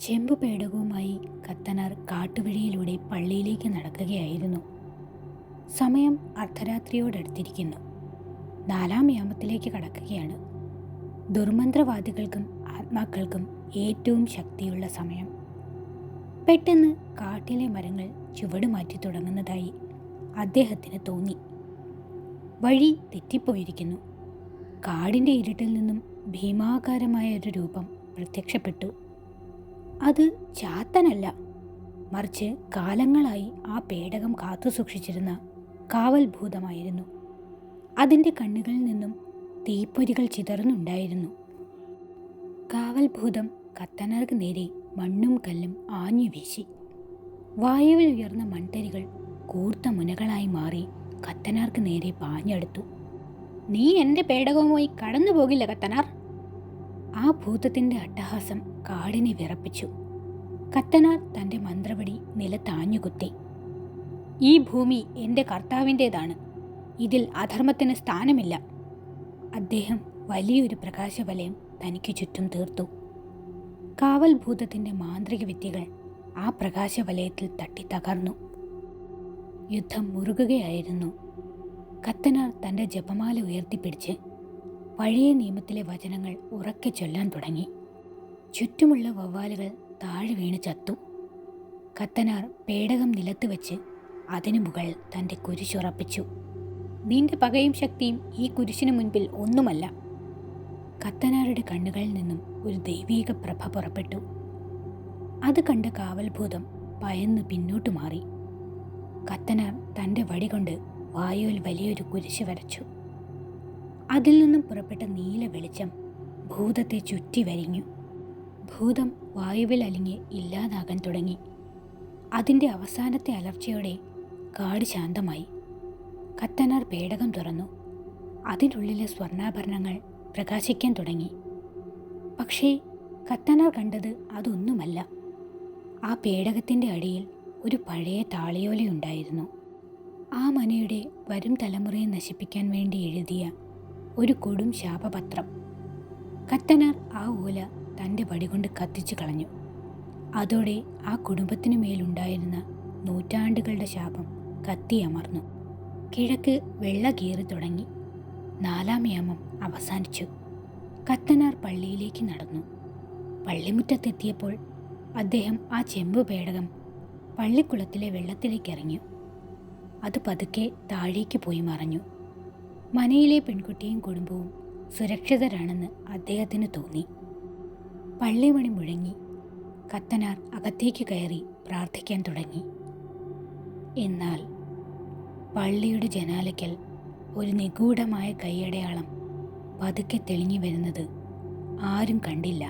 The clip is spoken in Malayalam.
ചെമ്പ് പേടകവുമായി കത്തനാർ കാട്ടുവഴിയിലൂടെ പള്ളിയിലേക്ക് നടക്കുകയായിരുന്നു. സമയം അർദ്ധരാത്രിയോടടുത്തിരിക്കുന്നു. 4-ാം യാമത്തിലേക്ക് കടക്കുകയാണ്. ദുർമന്ത്രവാദികൾക്കും ആത്മാക്കൾക്കും ഏറ്റവും ശക്തിയുള്ള സമയം. പെട്ടെന്ന് കാട്ടിലെ മരങ്ങൾ ചുവടുമാറ്റി തുടങ്ങുന്നതായി അദ്ദേഹത്തിന് തോന്നി. വഴി തെറ്റിപ്പോയിരിക്കുന്നു. കാടിൻ്റെ ഇരുട്ടിൽ നിന്നും ഭീമാകാരമായ ഒരു രൂപം പ്രത്യക്ഷപ്പെട്ടു. അത് ചാത്തനല്ല, മറിച്ച് കാലങ്ങളായി ആ പേടകം കാത്തു സൂക്ഷിച്ചിരുന്ന കാവൽ ഭൂതമായിരുന്നു. അതിൻ്റെ കണ്ണുകളിൽ നിന്നും തീപ്പൊരികൾ ചിതറുന്നുണ്ടായിരുന്നു. കാവൽ ഭൂതം കത്തനാർക്ക് നേരെ മണ്ണും കല്ലും ആഞ്ഞു വീശി. വായുവിൽ ഉയർന്ന മൺതരികൾ കൂർത്ത മുനകളായി മാറി കത്തനാർക്ക് നേരെ പാഞ്ഞെടുത്തു. "നീ എൻ്റെ പേടകവുമായി കടന്നു പോകില്ല കത്തനാർ!" ആ ഭൂതത്തിൻ്റെ അട്ടഹാസം കാടിനെ വിറപ്പിച്ചു. കത്തനാർ തൻ്റെ മന്ത്രവടി നിലത്താഞ്ഞുകുത്തി. "ഈ ഭൂമി എൻ്റെ കർത്താവിൻ്റേതാണ്. ഇതിൽ അധർമ്മത്തിന് സ്ഥാനമില്ല." അദ്ദേഹം വലിയൊരു പ്രകാശവലയം തനിക്ക് ചുറ്റും തീർത്തു. കാവൽ ഭൂതത്തിൻ്റെ മാന്ത്രിക വിദ്യകൾ ആ പ്രകാശവലയത്തിൽ തട്ടി തകർന്നു. യുദ്ധം മുറുകുകയായിരുന്നു. കത്തനാർ തൻ്റെ ജപമാല ഉയർത്തിപ്പിടിച്ച് പഴയ നിയമത്തിലെ വചനങ്ങൾ ഉറക്കെ ചൊല്ലാൻ തുടങ്ങി. ചുറ്റുമുള്ള വവ്വാലുകൾ താഴെ വീണ് ചത്തു. കത്തനാർ പേടകം നിലത്ത് വെച്ച് അതിനു മുകളിൽ തൻ്റെ കുരിശുറപ്പിച്ചു. "നിന്റെ പകയും ശക്തിയും ഈ കുരിശിന് മുൻപിൽ ഒന്നുമല്ല." കത്തനാരുടെ കണ്ണുകളിൽ നിന്നും ഒരു ദൈവീക പ്രഭ പുറപ്പെട്ടു. അത് കണ്ട കാവൽഭൂതം ഭയന്ന് പിന്നോട്ടു മാറി. കത്തനാർ തൻ്റെ വടി കൊണ്ട് വായുവിൽ വലിയൊരു കുരിശ് വരച്ചു. അതിൽ നിന്നും പുറപ്പെട്ട നീല വെളിച്ചം ഭൂതത്തെ ചുറ്റി വരിഞ്ഞു. ഭൂതം വായുവിൽ അലിഞ്ഞ് ഇല്ലാതാകാൻ തുടങ്ങി. അതിൻ്റെ അവസാനത്തെ അലർച്ചയോടെ കാട് ശാന്തമായി. കത്തനാർ പേടകം തുറന്നു. അതിനുള്ളിലെ സ്വർണ്ണാഭരണങ്ങൾ പ്രകാശിക്കാൻ തുടങ്ങി. പക്ഷേ കത്തനാർ കണ്ടത് അതൊന്നുമല്ല. ആ പേടകത്തിൻ്റെ അടിയിൽ ഒരു പഴയ താളിയോലയുണ്ടായിരുന്നു. ആ മനയുടെ വരും തലമുറയെ നശിപ്പിക്കാൻ വേണ്ടി എഴുതിയ ഒരു കൊടും ശാപപത്രം. കത്തനാർ ആ ഓല തൻ്റെ വടികൊണ്ട് കത്തിച്ചു കളഞ്ഞു. അതോടെ ആ കുടുംബത്തിനു മേലുണ്ടായിരുന്ന നൂറ്റാണ്ടുകളുടെ ശാപം കത്തിയമർന്നു. കിഴക്ക് വെള്ള കീറി തുടങ്ങി. 4-ാം യാമം അവസാനിച്ചു. കത്തനാർ പള്ളിയിലേക്ക് നടന്നു. പള്ളിമുറ്റത്തെത്തിയപ്പോൾ അദ്ദേഹം ആ ചെമ്പ് പേടകം പള്ളിക്കുളത്തിലെ വെള്ളത്തിലേക്ക് എറിഞ്ഞു. അത് പതുക്കെ താഴേക്ക് പോയി മറഞ്ഞു. മനയിലെ പെൺകുട്ടിയും കുടുംബവും സുരക്ഷിതരാണെന്ന് അദ്ദേഹത്തിന് തോന്നി. പള്ളിമണി മുഴങ്ങി. കത്തനാർ അകത്തേക്ക് കയറി പ്രാർത്ഥിക്കാൻ തുടങ്ങി. എന്നാൽ പള്ളിയുടെ ജനാലയ്ക്കൽ ഒരു നിഗൂഢമായ കൈയടയാളം പതുക്കെ തെളിഞ്ഞു വരുന്നത് ആരും കണ്ടില്ല.